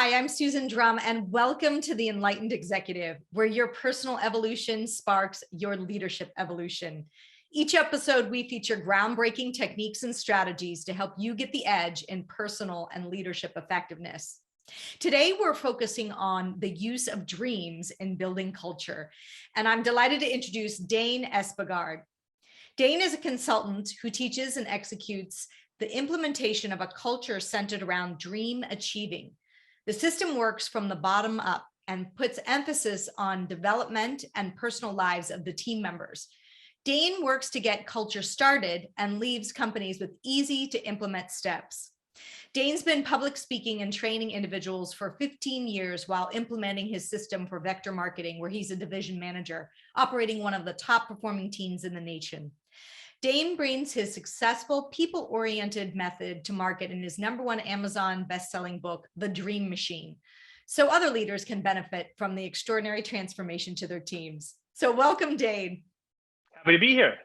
Hi, I'm Susan Drumm, and welcome to the Enlightened Executive, where your personal evolution sparks your leadership evolution. Each episode, we feature groundbreaking techniques and strategies to help you get the edge in personal and leadership effectiveness. Today, we're focusing on the use of dreams in building culture, and I'm delighted to introduce Dane Espegard. Dane is a consultant who teaches and executes the implementation of a culture centered around dream achieving. The system works from the bottom up and puts emphasis on development and personal lives of the team members. Dane works to get culture started and leaves companies with easy to implement steps. Dane's been public speaking and training individuals for 15 years while implementing his system for vector marketing, where he's a division manager, operating one of the top performing teams in the nation. Dane brings his successful people-oriented method to market in his #1 Amazon best-selling book, The Dream Machine, so other leaders can benefit from the extraordinary transformation to their teams. So welcome, Dane. Happy to be here.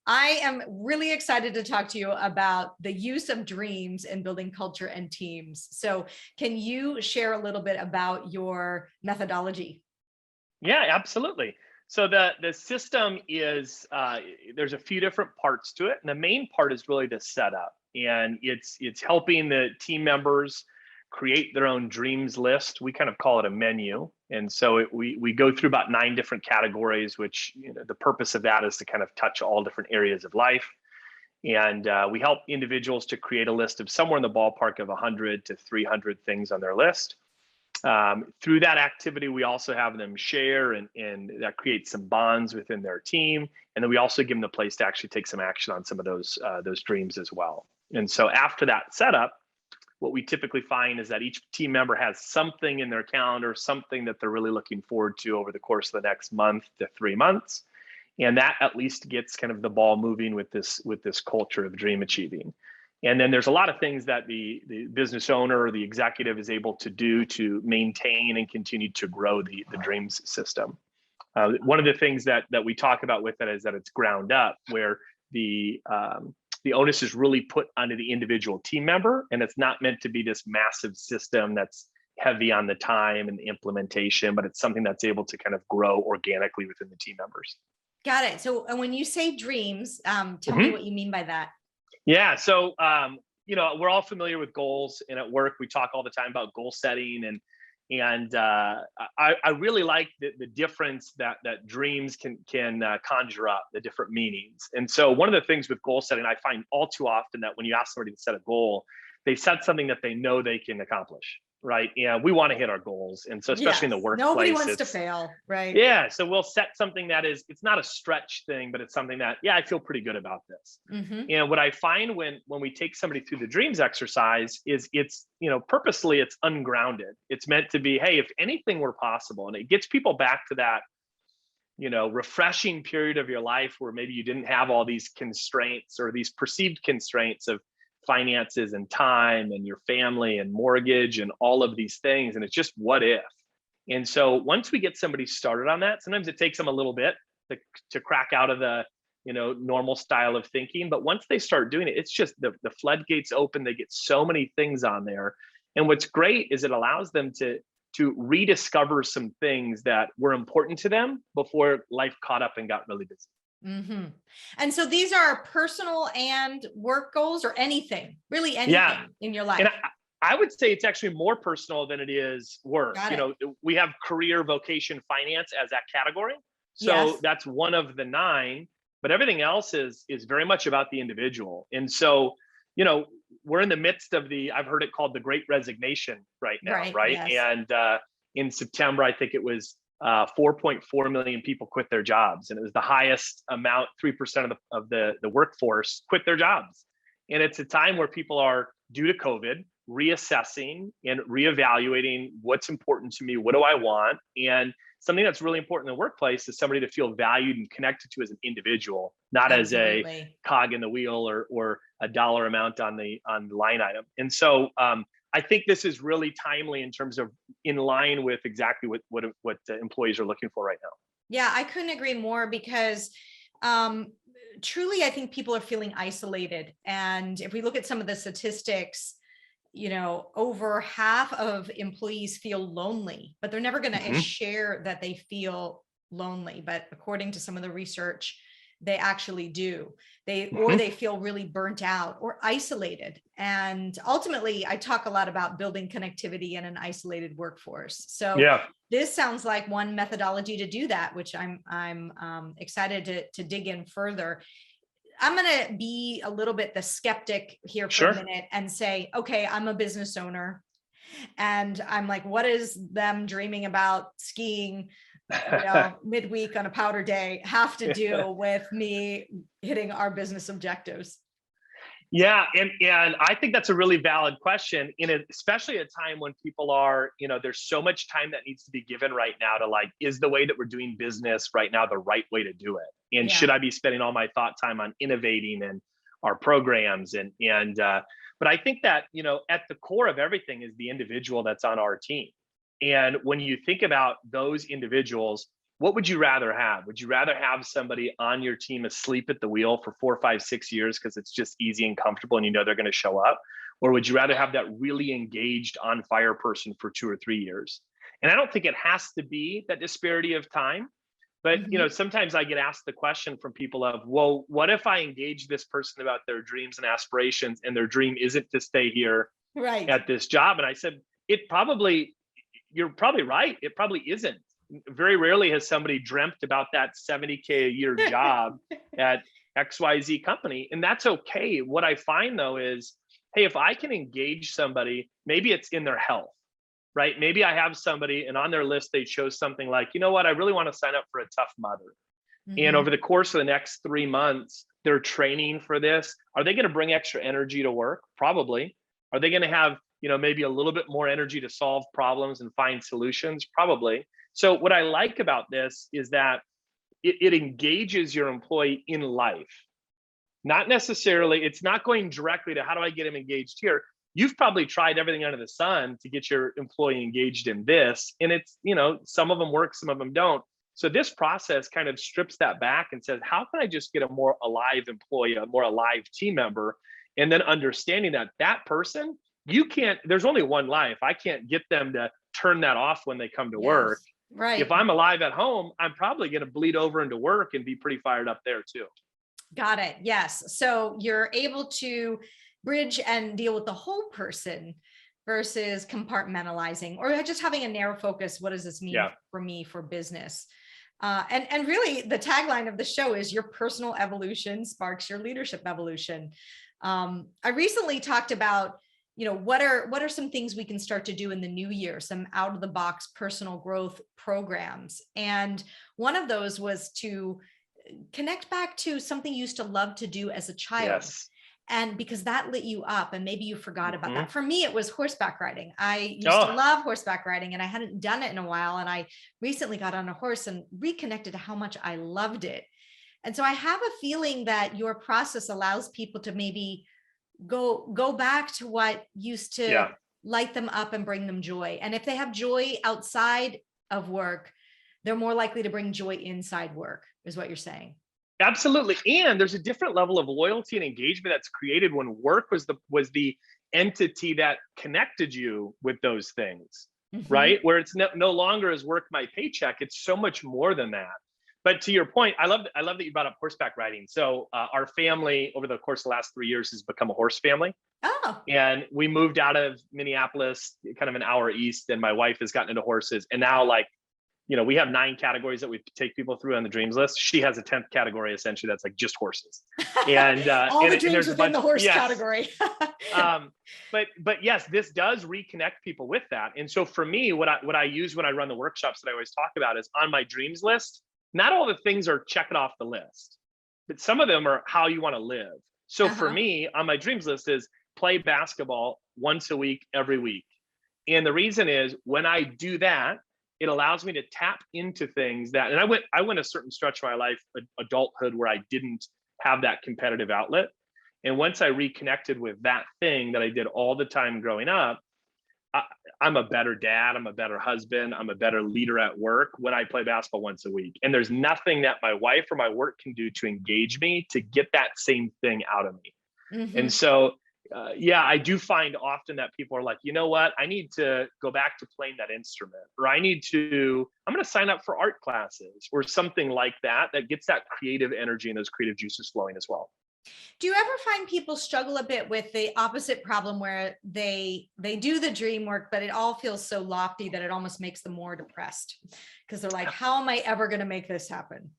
I am really excited to talk to you about the use of dreams in building culture and teams. So can you share a little bit about your methodology? Yeah, absolutely. So the system is there's a few different parts to it, and the main part is really the setup, and it's helping the team members create their own dreams list. We kind of call it a menu, and so we go through about 9 different categories, which the purpose of that is to kind of touch all different areas of life, and we help individuals to create a list of somewhere in the ballpark of 100 to 300 things on their list. Through that activity, we also have them share, and that creates some bonds within their team. And then we also give them the place to actually take some action on some of those dreams as well. And so after that setup, what we typically find is that each team member has something in their calendar, something that they're really looking forward to over the course of the next month to 3 months. And that at least gets kind of the ball moving with this culture of dream achieving. And then there's a lot of things that the business owner or the executive is able to do to maintain and continue to grow the dreams system. One of the things that we talk about with it is that it's ground up, where the onus is really put onto the individual team member, and it's not meant to be this massive system that's heavy on the time and the implementation, but it's something that's able to kind of grow organically within the team members. Got it. So when you say dreams, tell me what you mean by that. Yeah. So, we're all familiar with goals, and at work, we talk all the time about goal setting. And I really like the difference that dreams can conjure up, the different meanings. And so one of the things with goal setting, I find all too often that when you ask somebody to set a goal, they set something that they know they can accomplish, right? And we want to hit our goals. And so especially in the workplace, nobody wants to fail, right? Yeah. So we'll set something that it's not a stretch thing, but it's something that, I feel pretty good about this. Mm-hmm. And what I find when we take somebody through the dreams exercise is it's purposely it's ungrounded. It's meant to be, hey, if anything were possible, and it gets people back to that, refreshing period of your life where maybe you didn't have all these constraints or these perceived constraints of finances and time and your family and mortgage and all of these things. And it's just what if. And so once we get somebody started on that, sometimes it takes them a little bit to crack out of the normal style of thinking. But once they start doing it, it's just the floodgates open. They get so many things on there. And what's great is it allows them to rediscover some things that were important to them before life caught up and got really busy. Mm-hmm. And so these are personal and work goals, or anything in your life. And I would say it's actually more personal than it is work. We have career, vocation, finance as that category. So that's one of the 9, but everything else is very much about the individual. And so, we're in the midst of I've heard it called the Great Resignation right now, right? Yes. And in September, I think it was 4.4 million people quit their jobs, and it was the highest amount. 3% of the workforce quit their jobs, and it's a time where people are, due to COVID, reassessing and reevaluating what's important to me, what do I want, and something that's really important in the workplace is somebody to feel valued and connected to as an individual, not Absolutely. as a cog in the wheel or a dollar amount on the line item. And so I think this is really timely in terms of in line with exactly what the employees are looking for right now. Yeah, I couldn't agree more, because truly, I think people are feeling isolated. And if we look at some of the statistics, over half of employees feel lonely, but they're never going to share that they feel lonely. But according to some of the research, they actually do. They feel really burnt out or isolated. And ultimately, I talk a lot about building connectivity in an isolated workforce. So this sounds like one methodology to do that, which I'm excited to dig in further. I'm going to be a little bit the skeptic here for a minute and say, okay, I'm a business owner and I'm like, what is them dreaming about skiing, midweek on a powder day have to do with me hitting our business objectives? Yeah, and I think that's a really valid question, especially at a time when people are, there's so much time that needs to be given right now to like, is the way that we're doing business right now the right way to do it? And should I be spending all my thought time on innovating and our programs? But I think that, at the core of everything is the individual that's on our team. And when you think about those individuals, what would you rather have? Would you rather have somebody on your team asleep at the wheel for 4, 5, 6 years because it's just easy and comfortable and they're going to show up? Or would you rather have that really engaged, on fire person for 2 or 3 years? And I don't think it has to be that disparity of time. But sometimes I get asked the question from people of, well, what if I engage this person about their dreams and aspirations and their dream isn't to stay here at this job? And I said, you're probably right. It probably isn't. Very rarely has somebody dreamt about that $70K a year job at XYZ company. And that's okay. What I find though is, hey, if I can engage somebody, maybe it's in their health, right? Maybe I have somebody and on their list, they chose something like, you know what, I really want to sign up for a Tough Mudder. And over the course of the next 3 months, they're training for this. Are they going to bring extra energy to work? Probably. Are they going to have, maybe a little bit more energy to solve problems and find solutions? Probably. So what I like about this is that it engages your employee in life. Not necessarily, it's not going directly to how do I get him engaged here? You've probably tried everything under the sun to get your employee engaged in this. And it's, some of them work, some of them don't. So this process kind of strips that back and says, how can I just get a more alive employee, a more alive team member? And then understanding that person, there's only one life. I can't get them to turn that off when they come to work. Right. If I'm alive at home, I'm probably going to bleed over into work and be pretty fired up there too. Got it. Yes. So you're able to bridge and deal with the whole person versus compartmentalizing or just having a narrow focus. What does this mean for me, for business? And really the tagline of the show is your personal evolution sparks your leadership evolution. I recently talked about, what are some things we can start to do in the new year, some out of the box personal growth programs. And one of those was to connect back to something you used to love to do as a child. Yes. And because that lit you up and maybe you forgot about that. For me, it was horseback riding. I used to love horseback riding and I hadn't done it in a while. And I recently got on a horse and reconnected to how much I loved it. And so I have a feeling that your process allows people to maybe go back to what used to light them up and bring them joy. And if they have joy outside of work, they're more likely to bring joy inside work, is what you're saying. Absolutely. And there's a different level of loyalty and engagement that's created when work was the entity that connected you with those things, right? Where it's no longer is work my paycheck. It's so much more than that. But to your point, I love that you brought up horseback riding. So our family over the course of the last 3 years has become a horse family. Oh. And we moved out of Minneapolis, kind of an hour east, and my wife has gotten into horses. And now we have 9 categories that we take people through on the dreams list. She has a 10th category, essentially, that's like just horses. And all the dreams within the horse category. But yes, this does reconnect people with that. And so for me, what I use when I run the workshops that I always talk about is on my dreams list. Not all the things are checking off the list, but some of them are how you want to live. So for me, on my dreams list is play basketball once a week, every week. And the reason is when I do that, it allows me to tap into things that, and I went a certain stretch of my life, adulthood, where I didn't have that competitive outlet. And once I reconnected with that thing that I did all the time growing up, I'm a better dad, I'm a better husband, I'm a better leader at work when I play basketball once a week. And there's nothing that my wife or my work can do to engage me to get that same thing out of me. And so yeah, I do find often that people are like, you know what, I need to go back to playing that instrument, or I'm going to sign up for art classes or something like that, that gets that creative energy and those creative juices flowing as well. Do you ever find people struggle a bit with the opposite problem where they do the dream work, but it all feels so lofty that it almost makes them more depressed because they're like, how am I ever going to make this happen?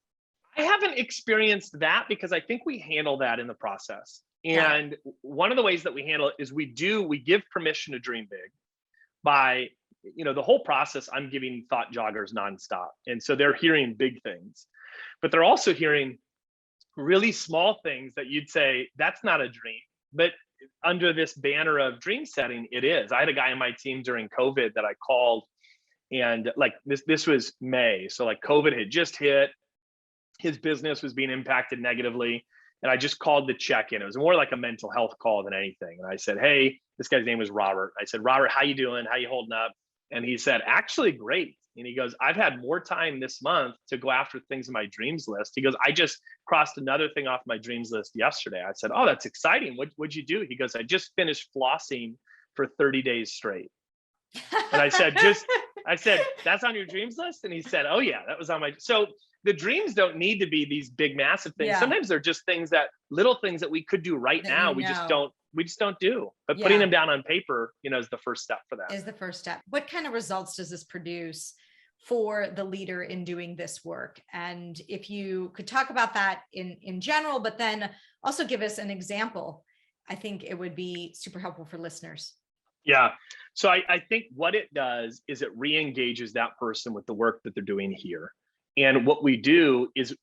I haven't experienced that because I think we handle that in the process. And one of the ways that we handle it is we give permission to dream big by, the whole process. I'm giving thought joggers nonstop. And so they're hearing big things, but they're also hearing really small things that you'd say, that's not a dream. But under this banner of dream setting, it is. I had a guy on my team during COVID that I called, and like this was May. So like COVID had just hit. His business was being impacted negatively. And I just called to check in. It was more like a mental health call than anything. And I said, hey, this guy's name was Robert. I said, Robert, how you doing? How you holding up? And he said, actually great. And he goes, I've had more time this month to go after things in my dreams list. He goes, I just crossed another thing off my dreams list yesterday. I said, oh, that's exciting. What'd you do? He goes, I just finished flossing for 30 days straight. And I said, that's on your dreams list? And he said, oh yeah, that was on my, so the dreams don't need to be these big, massive things. Yeah. Sometimes they're just little things that we could do right now. We just don't do. But putting them down on paper, is the first step for that. Is the first step. What kind of results does this produce for the leader in doing this work? And if you could talk about that in general, but then also give us an example, I think it would be super helpful for listeners. Yeah. So I think what it does is it re-engages that person with the work that they're doing here. And what we do is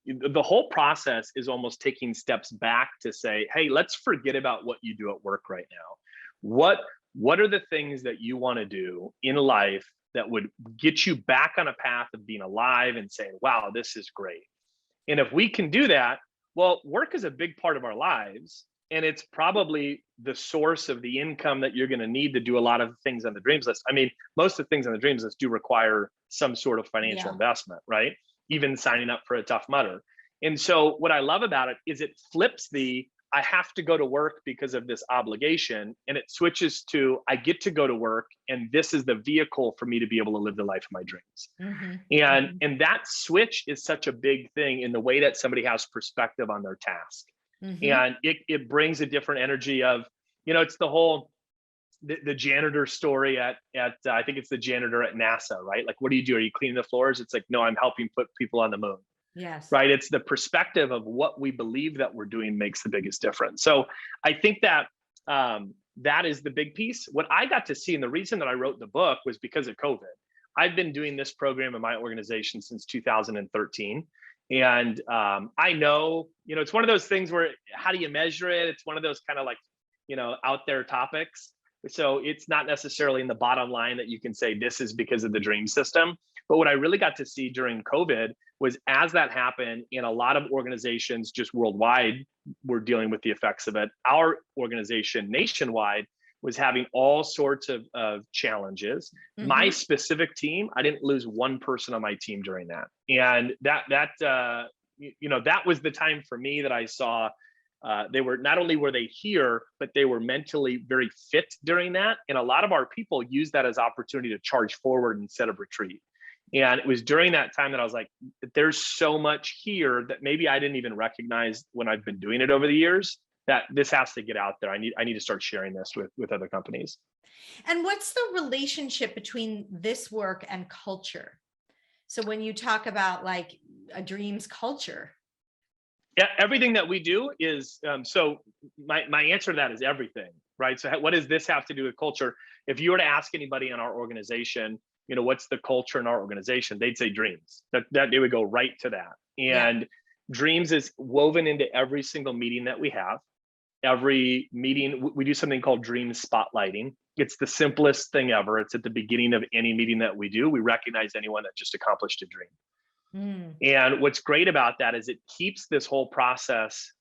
the whole process is almost taking steps back to say, hey, let's forget about what you do at work right now. What are the things that you want to do in life that would get you back on a path of being alive and saying, wow, this is great. And if we can do that, well, work is a big part of our lives. And it's probably the source of the income that you're going to need to do a lot of things on the dreams list. I mean, most of the things on the dreams list do require some sort of financial investment, right? Even signing up for a Tough Mudder. And so what I love about it is it flips I have to go to work because of this obligation, and it switches to I get to go to work, and this is the vehicle for me to be able to live the life of my dreams. Mm-hmm. And that switch is such a big thing in the way that somebody has perspective on their task. Mm-hmm. And it brings a different energy of, it's the whole, the janitor story at I think it's the janitor at NASA, right? Like, what do you do? Are you cleaning the floors? It's like, no, I'm helping put people on the moon. Yes. Right. It's the perspective of what we believe that we're doing makes the biggest difference. So I think that that is the big piece. What I got to see, and the reason that I wrote the book was because of COVID. I've been doing this program in my organization since 2013. And I know, it's one of those things where, how do you measure it? It's one of those kind of like, out there topics. So it's not necessarily in the bottom line that you can say this is because of the dream system. But what I really got to see during COVID was as that happened in a lot of organizations just worldwide were dealing with the effects of it. Our organization nationwide was having all sorts of challenges. Mm-hmm. My specific team, I didn't lose one person on my team during that. And that was the time for me that I saw they were, not only were they here, but they were mentally very fit during that. And a lot of our people used that as opportunity to charge forward instead of retreat. And it was during that time that I was like, there's so much here that maybe I didn't even recognize when I've been doing it over the years, that this has to get out there. I need to start sharing this with other companies. And what's the relationship between this work and culture? So when you talk about like a dreams culture. Yeah, everything that we do is, so my answer to that is everything, right? So what does this have to do with culture? If you were to ask anybody in our organization, what's the culture in our organization? They'd say dreams. That they would go right to that. And dreams is woven into every single meeting that we have. Every meeting, we do something called dream spotlighting. It's the simplest thing ever. It's at the beginning of any meeting that we do. We recognize anyone that just accomplished a dream. And what's great about that is it keeps this whole process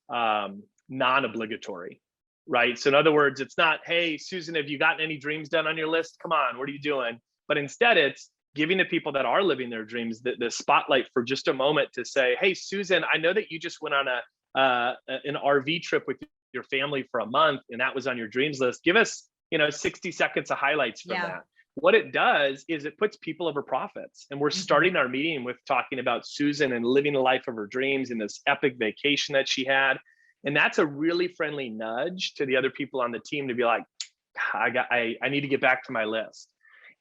non-obligatory, right? So in other words, it's not, hey, Susan, have you gotten any dreams done on your list? Come on, what are you doing? But instead, it's giving the people that are living their dreams the spotlight for just a moment to say, hey, Susan, I know that you just went on an RV trip with your family for a month and that was on your dreams list, give us, 60 seconds of highlights from that. What it does is it puts people over profits. And we're starting our meeting with talking about Susan and living the life of her dreams and this epic vacation that she had. And that's a really friendly nudge to the other people on the team to be like, I need to get back to my list.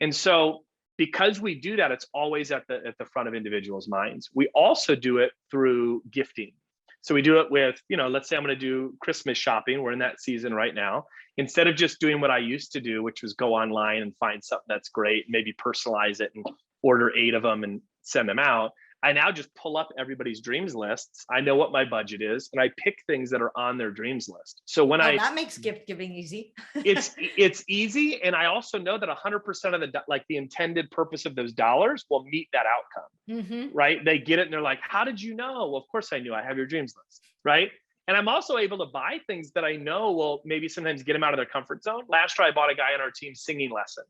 And so because we do that, it's always at the front of individuals' minds. We also do it through gifting. So we do it with, let's say I'm going to do Christmas shopping. We're in that season right now. Instead of just doing what I used to do, which was go online and find something that's great, maybe personalize it and order 8 of them and send them out, I now just pull up everybody's dreams lists. I know what my budget is, and I pick things that are on their dreams list. So when that makes gift giving easy. it's easy, and I also know that 100% of the intended purpose of those dollars will meet that outcome. Right? They get it, and they're like, "How did you know?" Well, of course I knew. I have your dreams list, right? And I'm also able to buy things that I know will maybe sometimes get them out of their comfort zone. Last year, I bought a guy on our team singing lessons.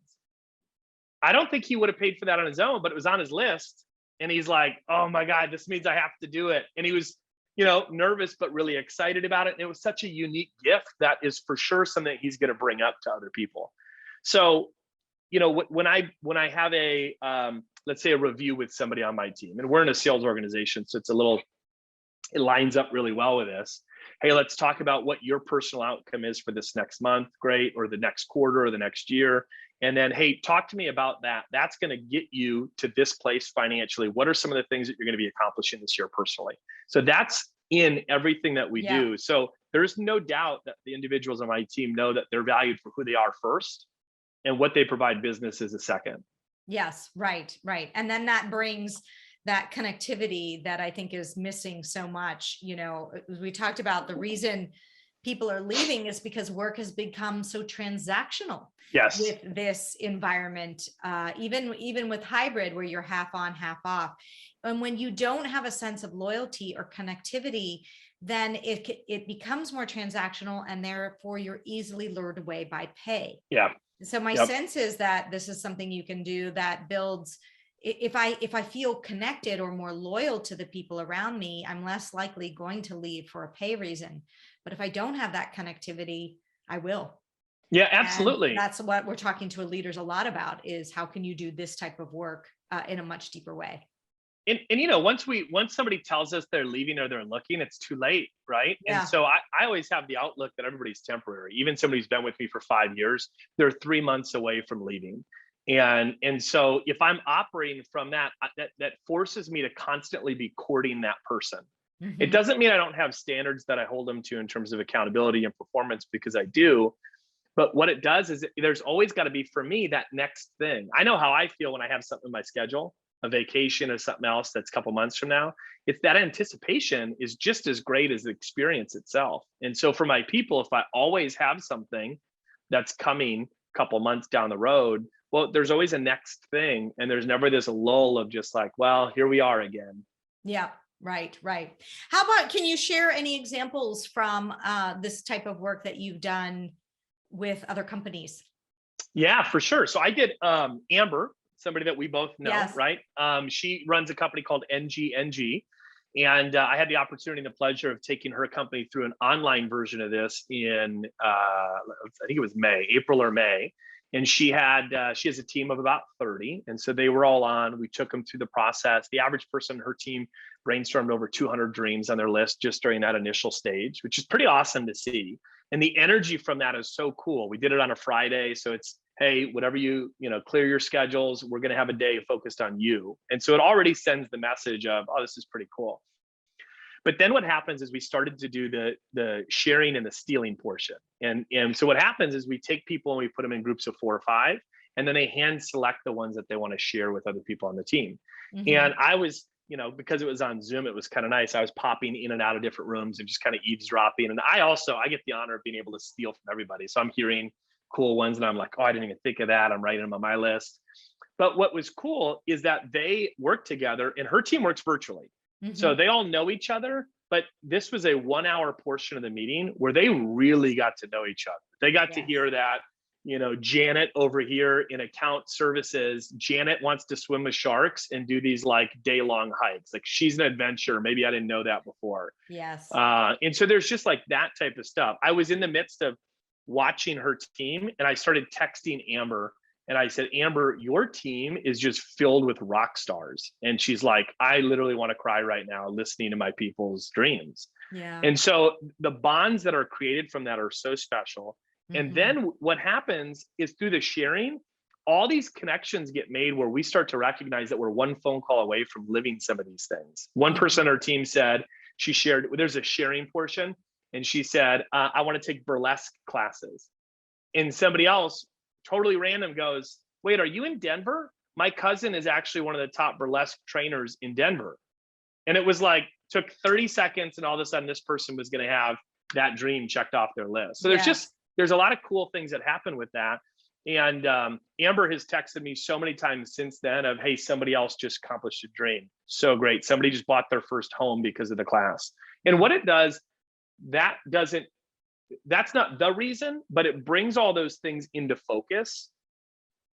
I don't think he would have paid for that on his own, but it was on his list. And he's like, "Oh my God, this means I have to do it." And he was, nervous, but really excited about it. And it was such a unique gift that is for sure something that he's going to bring up to other people. So, when I have a, let's say a review with somebody on my team, and we're in a sales organization, so it lines up really well with this. Hey, let's talk about what your personal outcome is for this next month. Great. Or the next quarter or the next year. And then, hey, talk to me about that. That's going to get you to this place financially. What are some of the things that you're going to be accomplishing this year personally? So that's in everything that we do. So there's no doubt that the individuals on my team know that they're valued for who they are first, and what they provide business is a second. Yes, right. And then that brings that connectivity that I think is missing so much. We talked about the reason people are leaving is because work has become so transactional. Yes. With this environment, even with hybrid, where you're half on, half off. And when you don't have a sense of loyalty or connectivity, then it becomes more transactional, and therefore you're easily lured away by pay. Yeah. So my sense is that this is something you can do that builds. If I feel connected or more loyal to the people around me, I'm less likely going to leave for a pay reason. But if I don't have that connectivity, I will. Yeah, absolutely. And that's what we're talking to leaders a lot about, is how can you do this type of work in a much deeper way? And once somebody tells us they're leaving or they're looking, it's too late, right? Yeah. And so I always have the outlook that everybody's temporary. Even somebody who's been with me for 5 years, they're 3 months away from leaving. And so if I'm operating from that forces me to constantly be courting that person. It doesn't mean I don't have standards that I hold them to in terms of accountability and performance, because I do. But what it does is there's always got to be, for me, that next thing. I know how I feel when I have something in my schedule, a vacation or something else that's a couple months from now. It's that anticipation is just as great as the experience itself. And so for my people, if I always have something that's coming a couple months down the road, well, there's always a next thing. And there's never this lull of just like, well, here we are again. Yeah. Right. How about, can you share any examples from this type of work that you've done with other companies? Yeah, for sure. So I did Amber, somebody that we both know, yes. Right? She runs a company called NGNG. And I had the opportunity and the pleasure of taking her company through an online version of this in, I think it was April or May. And she has a team of about 30. And so they were all on. We took them through the process. The average person in her team brainstormed over 200 dreams on their list just during that initial stage, which is pretty awesome to see. And the energy from that is so cool. We did it on a Friday. So it's, hey, whatever clear your schedules. We're going to have a day focused on you. And so it already sends the message of, oh, this is pretty cool. But then what happens is we started to do the sharing and the stealing portion. And so what happens is we take people and we put them in groups of 4 or 5, and then they hand select the ones that they want to share with other people on the team. And I was, because it was on Zoom, it was kind of nice. I was popping in and out of different rooms and just kind of eavesdropping. And I get the honor of being able to steal from everybody. So I'm hearing cool ones and I'm like, oh, I didn't even think of that. I'm writing them on my list. But what was cool is that they work together, and her team works virtually. So they all know each other, but this was a 1-hour portion of the meeting where they really got to know each other. They got to hear that, Janet over here in account services, Janet wants to swim with sharks and do these like day-long hikes. Like she's an adventurer. Maybe I didn't know that before. Yes. And so there's just like that type of stuff. I was in the midst of watching her team and I started texting Amber and I said, Amber, your team is just filled with rock stars. And she's like, I literally want to cry right now listening to my people's dreams. Yeah. And so the bonds that are created from that are so special. And then what happens is through the sharing, all these connections get made where we start to recognize that we're one phone call away from living some of these things. One person on our team said, she shared, there's a sharing portion, and she said, I want to take burlesque classes. And somebody else, totally random, goes, wait, are you in Denver? My cousin is actually one of the top burlesque trainers in Denver. And it was like, took 30 seconds, and all of a sudden this person was going to have that dream checked off their list. So there's a lot of cool things that happen with that. And Amber has texted me so many times since then of, hey, somebody else just accomplished a dream. So great. Somebody just bought their first home because of the class. And what it does, that's not the reason, but it brings all those things into focus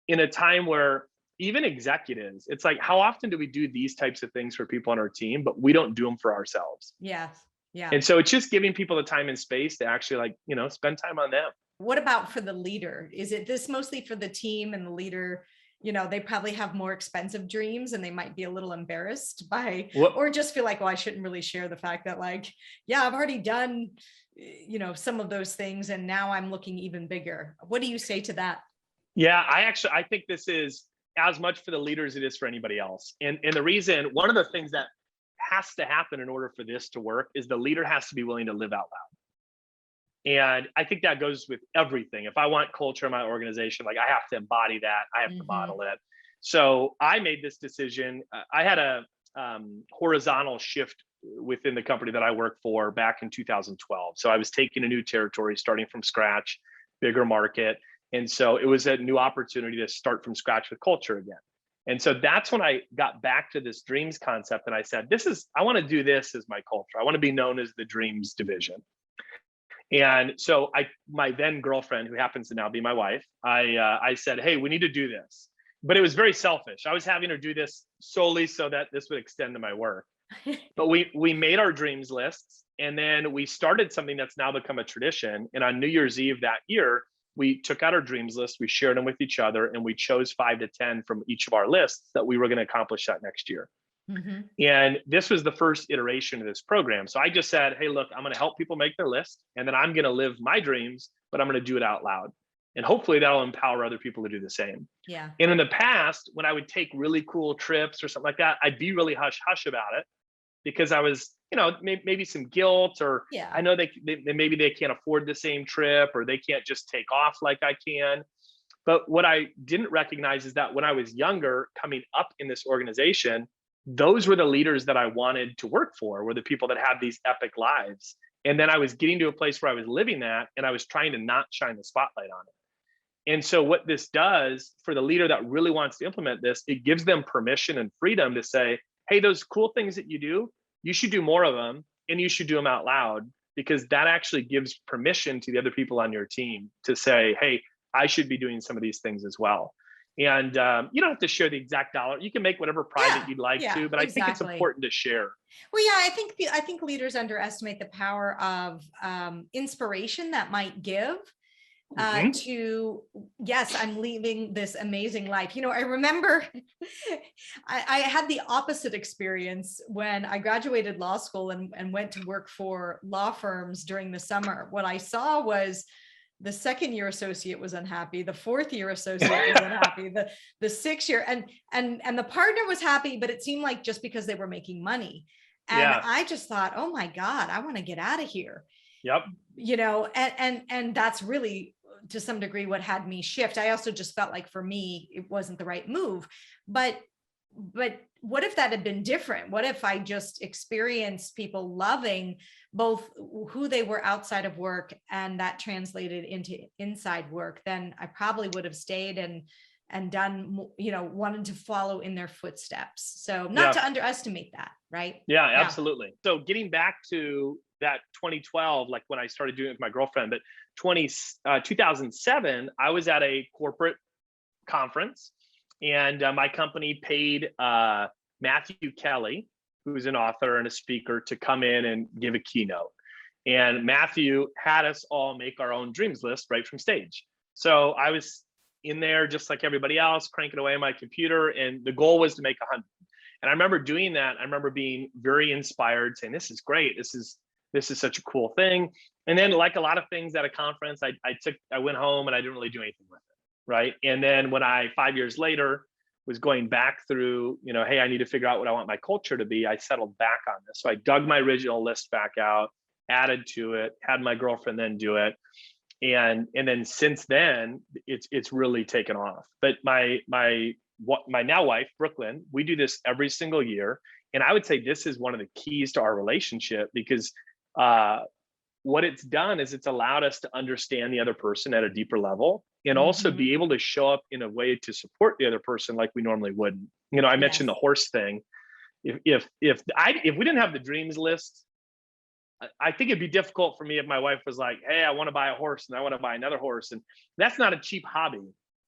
in a time where even executives, it's like, how often do we do these types of things for people on our team, but we don't do them for ourselves? Yes. Yeah. And so it's just giving people the time and space to actually spend time on them. What about for the leader? Is it this mostly for the team and the leader? They probably have more expensive dreams and they might be a little embarrassed by, or just feel like, well, I shouldn't really share the fact that I've already done, some of those things. And now I'm looking even bigger. What do you say to that? Yeah, I think this is as much for the leaders as it is for anybody else. And the reason, one of the things that has to happen in order for this to work is the leader has to be willing to live out loud. And I think that goes with everything. If I want culture in my organization, I have to embody that. I have to model it. So I made this decision. I had a horizontal shift within the company that I work for back in 2012. So I was taking a new territory, starting from scratch, bigger market. And so it was a new opportunity to start from scratch with culture again. And so that's when I got back to this dreams concept. And I said, I want to do this as my culture. I want to be known as the dreams division. And so my then girlfriend, who happens to now be my wife, I said, hey, we need to do this. But it was very selfish. I was having her do this solely so that this would extend to my work. But we made our dreams lists, and then we started something that's now become a tradition. And on New Year's Eve that year, we took out our dreams list, we shared them with each other, and we chose 5 to 10 from each of our lists that we were going to accomplish that next year. And this was the first iteration of this program. So I just said, hey, look, I'm going to help people make their list, and then I'm going to live my dreams, but I'm going to do it out loud. And hopefully that'll empower other people to do the same. Yeah. And in the past, when I would take really cool trips or something like that, I'd be really hush hush about it because I was, maybe some guilt, or I know maybe they can't afford the same trip, or they can't just take off like I can. But what I didn't recognize is that when I was younger, coming up in this organization, those were the leaders that I wanted to work for, were the people that had these epic lives. And then I was getting to a place where I was living that, and I was trying to not shine the spotlight on it. And so what this does for the leader that really wants to implement this, it gives them permission and freedom to say, hey, those cool things that you do, you should do more of them, and you should do them out loud, because that actually gives permission to the other people on your team to say, hey, I should be doing some of these things as well. And you don't have to share the exact dollar. You can make whatever private you'd like to, but I think it's important to share. Well, yeah, I think leaders underestimate the power of inspiration that might give to, yes, I'm leaving this amazing life. I remember I had the opposite experience when I graduated law school and went to work for law firms during the summer. What I saw was the second year associate was unhappy, the fourth year associate was unhappy, the 6th year, and the partner was happy, but it seemed like just because they were making money. And I just thought, oh my God, I want to get out of here. Yep. And that's really, to some degree, what had me shift. I also just felt like for me, it wasn't the right move. But what if that had been different? What if I just experienced people loving both who they were outside of work, and that translated into inside work? Then I probably would have stayed and done, wanted to follow in their footsteps. So not to underestimate that, right? Yeah, absolutely. So getting back to that 2012, like when I started doing it with my girlfriend, but 2007, I was at a corporate conference, and my company paid Matthew Kelly, who's an author and a speaker, to come in and give a keynote. And Matthew had us all make our own dreams list right from stage. So I was in there just like everybody else, cranking away on my computer, and the goal was to make 100. And I remember doing that. I remember being very inspired, saying, "This is great. This is such a cool thing." And then, like a lot of things at a conference, I went home and I didn't really do anything with it, right? And then when I 5 years later was going back through, hey, I need to figure out what I want my culture to be, I settled back on this. So I dug my original list back out, added to it, had my girlfriend then do it. And then since then, it's really taken off. But my now wife, Brooklyn, we do this every single year. And I would say this is one of the keys to our relationship, because what it's done is it's allowed us to understand the other person at a deeper level, and also be able to show up in a way to support the other person like we normally wouldn't. I mentioned the horse thing. If we didn't have the dreams list, I think it'd be difficult for me if my wife was like, "Hey, I want to buy a horse and I want to buy another horse," and that's not a cheap hobby.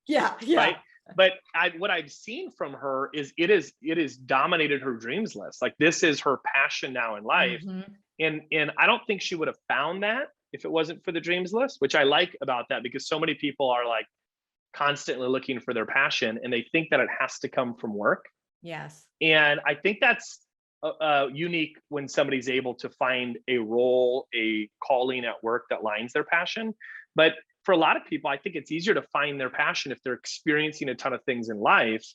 Yeah. Right. But what I've seen from her is it has dominated her dreams list. Like, this is her passion now in life. And I don't think she would have found that if it wasn't for the dreams list, which I like about that, because so many people are like constantly looking for their passion, and they think that it has to come from work. Yes. And I think that's unique when somebody's able to find a role, a calling at work that lines their passion. But for a lot of people, I think it's easier to find their passion if they're experiencing a ton of things in life,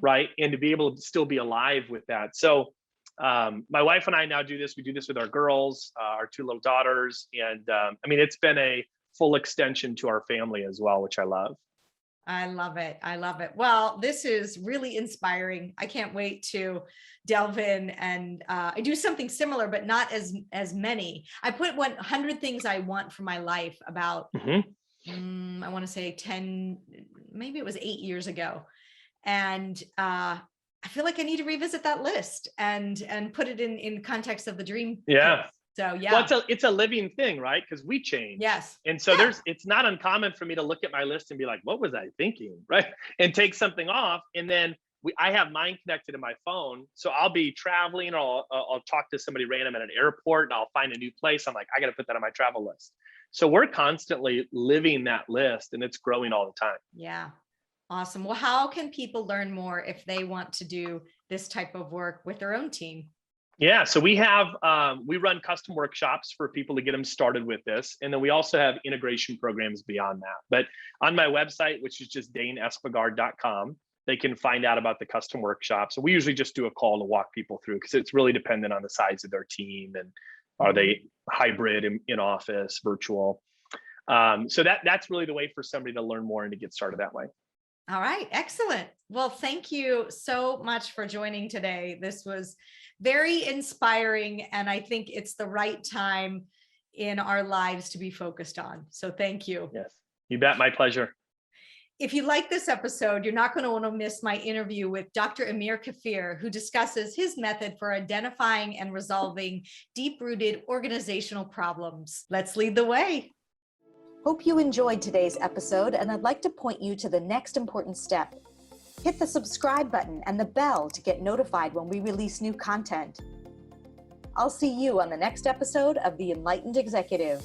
right? And to be able to still be alive with that. So my wife and I now do this. We do this with our girls, our 2 little daughters. And it's been a full extension to our family as well, which I love. I love it. I love it. Well, this is really inspiring. I can't wait to delve in, and I do something similar, but not as many. I put 100 things I want for my life about, I want to say 10, maybe it was 8 years ago. And I feel like I need to revisit that list and put it in context of the dream. Yeah. List. So yeah, well, it's a living thing, right? Because we change. Yes. And so it's not uncommon for me to look at my list and be like, "What was I thinking?" Right? And take something off. And then I have mine connected to my phone. So I'll be traveling, or I'll talk to somebody random at an airport, and I'll find a new place. I'm like, I got to put that on my travel list. So we're constantly living that list, and it's growing all the time. Yeah. Awesome. Well, how can people learn more if they want to do this type of work with their own team? Yeah, so we run custom workshops for people to get them started with this. And then we also have integration programs beyond that. But on my website, which is just daneespegard.com, they can find out about the custom workshops. So we usually just do a call to walk people through, because it's really dependent on the size of their team, and are they hybrid, in office, virtual. So that's really the way for somebody to learn more and to get started that way. All right. Excellent. Well, thank you so much for joining today. This was very inspiring, and I think it's the right time in our lives to be focused on. So thank you. Yes, you bet. My pleasure. If you like this episode, you're not going to want to miss my interview with Dr. Amir Kafir, who discusses his method for identifying and resolving deep-rooted organizational problems. Let's lead the way. Hope you enjoyed today's episode, and I'd like to point you to the next important step. Hit the subscribe button and the bell to get notified when we release new content. I'll see you on the next episode of The Enlightened Executive.